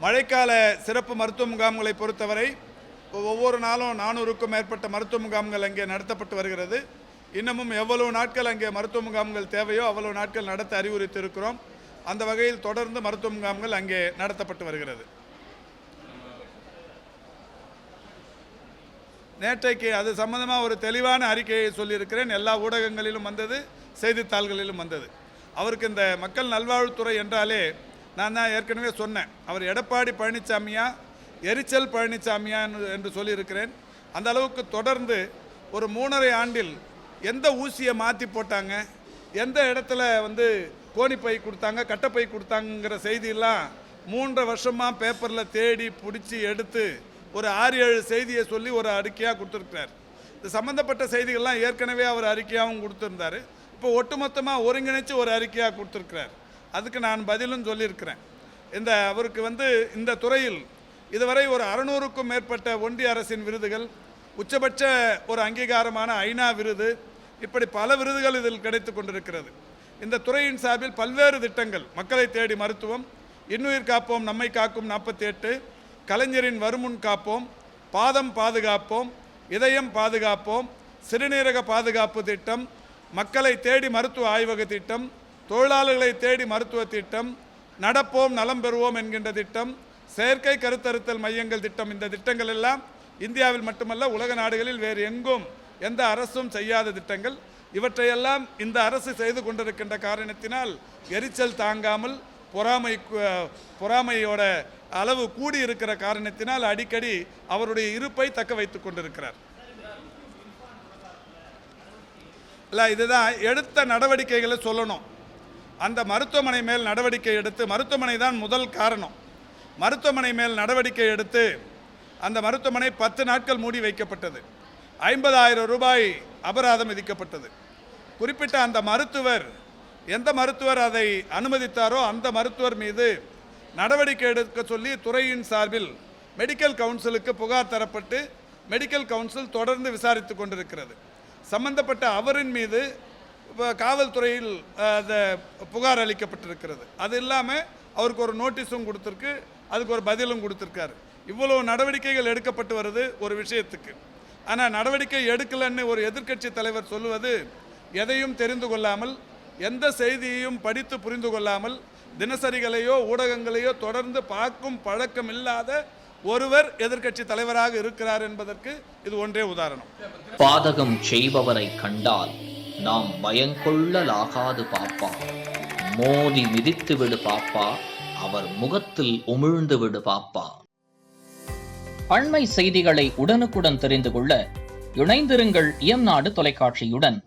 மழைக்கால சிறப்பு மருத்துவ முகாம்களை பொறுத்தவரை ஒவ்வொரு நாளும் 400க்கும் மேற்பட்ட மருத்துவ முகாம்கள் அங்கே நடத்தப்பட்டு வருகிறது. இன்னமும் எவ்வளவு நாட்கள் அங்கே மருத்துவ முகாம்கள் தேவையோ அவ்வளவு நாட்கள் நடத்த அறிவுறுத்தியிருக்கிறோம். அந்த வகையில் தொடர்ந்து மருத்துவ முகாம்கள் அங்கே நடத்தப்பட்டு வருகிறது. நேற்றைக்கு அது சம்பந்தமாக ஒரு தெளிவான அறிக்கையை சொல்லியிருக்கிறேன். எல்லா ஊடகங்களிலும் வந்தது, செய்தித்தாள்களிலும் வந்தது. அவருக்கு இந்த மக்கள் நல்வாழ்வுத்துறை என்றாலே நான் தான் ஏற்கனவே சொன்னேன், அவர் எடப்பாடி பழனிசாமியா எரிச்சல் பழனிசாமியா என்று சொல்லியிருக்கிறேன். அந்த அளவுக்கு தொடர்ந்து ஒரு 3.5 ஆண்டில் எந்த ஊசியை மாற்றி போட்டாங்க, எந்த இடத்துல கோணிப்பை கொடுத்தாங்க, கட்டைப்பை கொடுத்தாங்கிற செய்தியெல்லாம் 3.5 வருஷமாக பேப்பரில் தேடி பிடிச்சி எடுத்து ஒரு 6-7 செய்தியை சொல்லி ஒரு அறிக்கையாக கொடுத்துருக்கிறார். இது சம்மந்தப்பட்ட செய்திகள்லாம் ஏற்கனவே அவர் அறிக்கையாகவும் கொடுத்துருந்தார். இப்போ ஒட்டுமொத்தமாக ஒருங்கிணைச்சு ஒரு அறிக்கையாக கொடுத்துருக்கிறார். அதுக்கு நான் பதிலும் சொல்லியிருக்கிறேன். அவருக்கு இந்த துறையில் இதுவரை ஒரு 600க்கும் மேற்பட்ட ஒன்றிய அரசின் விருதுகள், உச்சபட்ச ஒரு அங்கீகாரமான ஐநா விருது, இப்படி பல விருதுகள் இதில் கிடைத்து கொண்டிருக்கிறது. இந்த துறையின் சார்பில் பல்வேறு திட்டங்கள், மக்களை தேடி மருத்துவம், இன்னுயிர் காப்போம் நம்மை காக்கும் 48, கலைஞரின் வருமுன் காப்போம், பாதம் பாதுகாப்போம், இதயம் பாதுகாப்போம், சிறுநீரக பாதுகாப்பு திட்டம், மக்களை தேடி மருத்துவ ஆய்வக திட்டம், தொழிலாளர்களை தேடி மருத்துவ திட்டம், நடப்போம் நலம் பெறுவோம் என்கின்ற திட்டம், செயற்கை கருத்தறுத்தல் மையங்கள் திட்டம். இந்த திட்டங்கள் எல்லாம் இந்தியாவில் மட்டுமல்ல உலக நாடுகளில் வேறு எங்கும் எந்த அரசும் செய்யாத திட்டங்கள். இவற்றையெல்லாம் இந்த அரசு செய்து கொண்டிருக்கின்ற காரணத்தினால் எரிச்சல் தாங்காமல் பொறாமையோட அளவு கூடி இருக்கிற காரணத்தினால் அடிக்கடி அவருடைய இருப்பை தக்க வைத்துக் கொண்டிருக்கிறார். இல்லை, இதுதான் எடுத்த நடவடிக்கைகளை சொல்லணும். அந்த மருத்துவமனை மேல் நடவடிக்கை எடுத்து, மருத்துவமனை தான் முதல் காரணம், மருத்துவமனை மேல் நடவடிக்கை எடுத்து அந்த மருத்துவமனை 10 நாட்கள் மூடி வைக்கப்பட்டது. 50,000 ரூபாய் அபராதம் விதிக்கப்பட்டது. குறிப்பிட்ட அந்த மருத்துவர், எந்த மருத்துவர் அதை அனுமதித்தாரோ அந்த மருத்துவர் மீது நடவடிக்கை எடுக்க சொல்லி துறையின் சார்பில் மெடிக்கல் கவுன்சிலுக்கு புகார் தரப்பட்டு மெடிக்கல் கவுன்சில் தொடர்ந்து விசாரித்து கொண்டிருக்கிறது. சம்பந்தப்பட்ட அவரின் மீது காவல்துறையில் புகார் அளிக்கப்பட்டிருக்கிறது. அது இல்லாமல் அவருக்கு ஒரு நோட்டீஸும் கொடுத்துருக்கு, அதுக்கு ஒரு பதிலும் கொடுத்துருக்காரு. இவ்வளோ நடவடிக்கைகள் எடுக்கப்பட்டு வருது ஒரு விஷயத்துக்கு. ஆனால் நடவடிக்கை எடுக்கலன்னு ஒரு எதிர்க்கட்சி தலைவர் சொல்லுவது எதையும் தெரிந்து கொள்ளாமல், எந்த செய்தியையும் படித்து புரிந்து கொள்ளாமல், தினசரிகளையோ ஊடகங்களையோ தொடர்ந்து பார்க்கும் பழக்கம் இல்லாத ஒருவர் எதிர்க்கட்சி தலைவராக இருக்கிறார் என்பதற்கு இது ஒன்றே உதாரணம். பாதகம் செய்பவரை கண்டால் நாம் பயங்கொள்ளலாகாது பாப்பா, மோதி மிதித்து விடு பாப்பா, அவர் முகத்தில் உமிழ்ந்து விடு பாப்பா. அண்மை செய்திகளை உடனுக்குடன் தெரிந்து கொள்ள இணைந்திருங்கள் இயம்நாடு தொலைக்காட்சியுடன்.